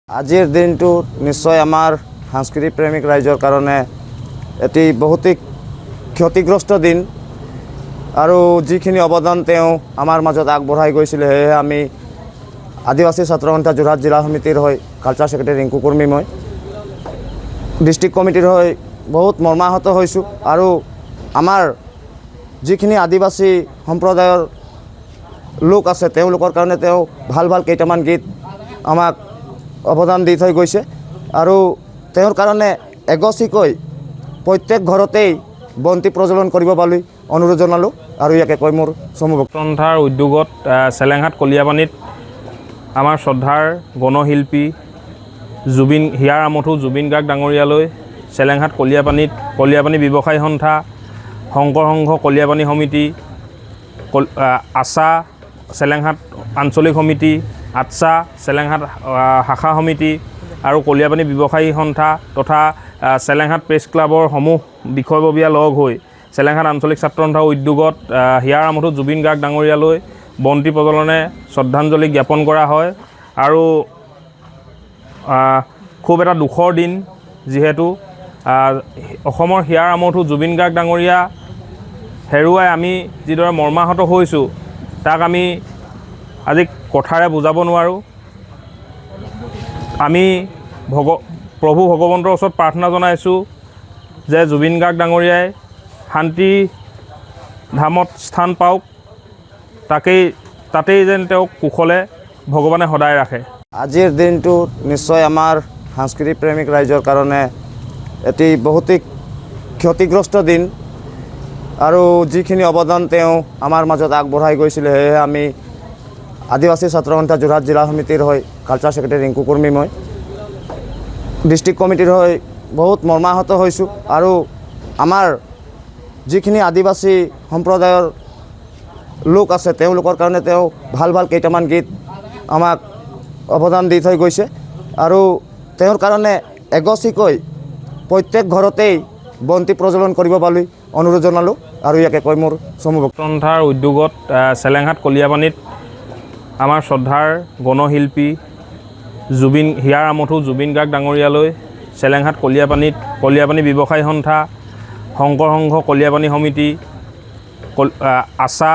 আজিৰ দিনটো নিশ্চয় আমাৰ সাংস্কৃতিক প্ৰেমিক ৰাইজৰ কাৰণে এটি বহুতেই ক্ষতিগ্ৰস্ত দিন আৰু যিখিনি অৱদান তেওঁ আমাৰ মাজত আগবঢ়াই গৈছিল সেয়ে আমি আদিবাসী ছাত্ৰ সন্থা যোৰহাট জিলা সমিতিৰ হৈ কালচাৰ সেক্ৰেটাৰী ৰিংকু কুৰ্মী মই ডিষ্ট্ৰিক্ট কমিটিৰ হৈ বহুত মৰ্মাহত হৈছোঁ আৰু আমাৰ যিখিনি আদিবাসী সম্প্ৰদায়ৰ লোক আছে তেওঁলোকৰ কাৰণে তেওঁ ভাল কেইটামান গীত আমাক অৱদান দি থৈ গৈছে আৰু তেওঁৰ কাৰণে এগছিকৈ প্ৰত্যেক ঘৰতেই বন্তি প্ৰজ্বলন কৰিব বুলি অনুৰোধ জনালোঁ আৰু ইয়াকে কৈ মোৰ চমু সন্থাৰ উদ্যোগত চেলেংহাট কলিয়াপানীত আমাৰ শ্ৰদ্ধাৰ গণশিল্পী হিয়াৰ আমঠু জুবিন গাৰ্গ ডাঙৰীয়ালৈ চেলেংহাট কলিয়াপানী ব্যৱসায়ী সন্থা শংকৰ সংঘ কলিয়াপানী সমিতি আছা চেলেংহাট আঞ্চলিক সমিতি আটছা চেলেংহাট শাখা সমিতি আৰু কলিয়াপানী ব্যৱসায়ী সন্থা তথা চেলেংহাট প্ৰেছ ক্লাবৰ সমূহ বিষয়ববীয়া লগ হৈ চেলেংহাট আঞ্চলিক ছাত্ৰ সন্থাৰ উদ্যোগত হিয়াৰ আমঠু জুবিন গাৰ্গ ডাঙৰীয়ালৈ বন্তি প্ৰজ্বলনে শ্ৰদ্ধাঞ্জলি জ্ঞাপন কৰা হয় আৰু খুব এটা দুখৰ দিন যিহেতু অসমৰ হিয়াৰ আমঠু জুবিন গাৰ্গ ডাঙৰীয়া হেৰুৱাই আমি যিদৰে মৰ্মাহত হৈছোঁ তাক আমি আজি কথাৰে বুজাব নোৱাৰোঁ। আমি প্ৰভু ভগৱন্তৰ ওচৰত প্ৰাৰ্থনা জনাইছোঁ যে জুবিন গাৰ্গ ডাঙৰীয়াই শান্তি ধামত স্থান পাওক, তাতেই যেন তেওঁক কুশলে ভগৱানে সদায় ৰাখে। আজিৰ দিনটো নিশ্চয় আমাৰ সাংস্কৃতিক প্ৰেমিক ৰাইজৰ কাৰণে এটি বহুতেই ক্ষতিগ্ৰস্ত দিন আৰু যিখিনি অৱদান তেওঁ আমাৰ মাজত আগবঢ়াই গৈছিল সেয়ে আমি আদিবাসী ছাত্ৰ সন্থা যোৰহাট জিলা সমিতিৰ হৈ কালচাৰ সেক্ৰেটাৰী ৰিংকু কুৰ্মী মই ডিষ্ট্ৰিক্ট কমিটিৰ হৈ বহুত মৰ্মাহত হৈছোঁ আৰু আমাৰ যিখিনি আদিবাসী সম্প্ৰদায়ৰ লোক আছে তেওঁলোকৰ কাৰণে তেওঁ ভাল কেইটামান গীত আমাক অৱদান দি থৈ গৈছে আৰু তেওঁৰ কাৰণে এগছিকৈ প্ৰত্যেক ঘৰতেই বন্তি প্ৰজ্বলন কৰিব বুলি অনুৰোধ জনালোঁ আৰু ইয়াকে কৈ মোৰ চমু সন্থাৰ উদ্যোগত চেলেংহাট কলিয়াপানীত আমাৰ শ্ৰদ্ধাৰ গণশিল্পী হিয়াৰ আমঠু জুবিন গাৰ্গ ডাঙৰীয়ালৈ চেলেংহাট কলিয়াপানী ব্যৱসায়ী সন্থা শংকৰ সংঘ কলিয়াপানী সমিতি আছা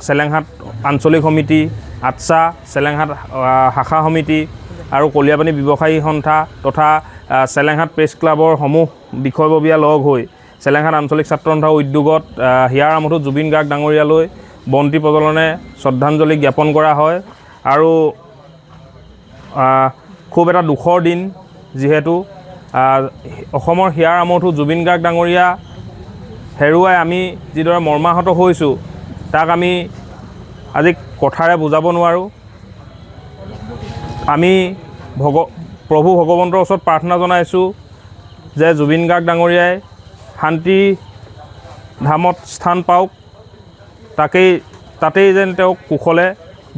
চেলেংহাট আঞ্চলিক সমিতি আটছা চেলেংহাট শাখা সমিতি আৰু কলিয়াপানী ব্যৱসায়ী সন্থা তথা চেলেংহাট প্ৰেছ ক্লাবৰ সমূহ বিষয়ববীয়া লগ হৈ চেলেংহাট আঞ্চলিক ছাত্ৰ সন্থাৰ উদ্যোগত হিয়াৰ আমঠু জুবিন গাৰ্গ ডাঙৰীয়ালৈ বন্তি প্ৰজ্বলনে শ্ৰদ্ধাঞ্জলি জ্ঞাপন কৰা হয় আৰু খুব এটা দুখৰ দিন যিহেতু অসমৰ হিয়াৰ আমঠু জুবিন গাৰ্গ ডাঙৰীয়া হেৰুৱাই আমি যিদৰে মৰ্মাহত হৈছোঁ তাক আমি আজি কথাৰে বুজাব নোৱাৰোঁ। আমি প্ৰভু ভগৱন্তৰ ওচৰত প্ৰাৰ্থনা জনাইছোঁ যে জুবিন গাৰ্গ ডাঙৰীয়াই শান্তি ধামত স্থান পাওক, তাতেই যেন তেওঁক কুশলে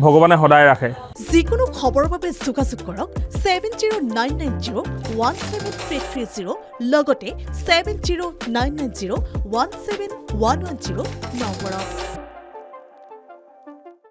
ভগৱানে সদায় ৰাখে। যিকোনো খবৰৰ বাবে যোগাযোগ কৰক 7099017330 লগতে 7099017110 নম্বৰত।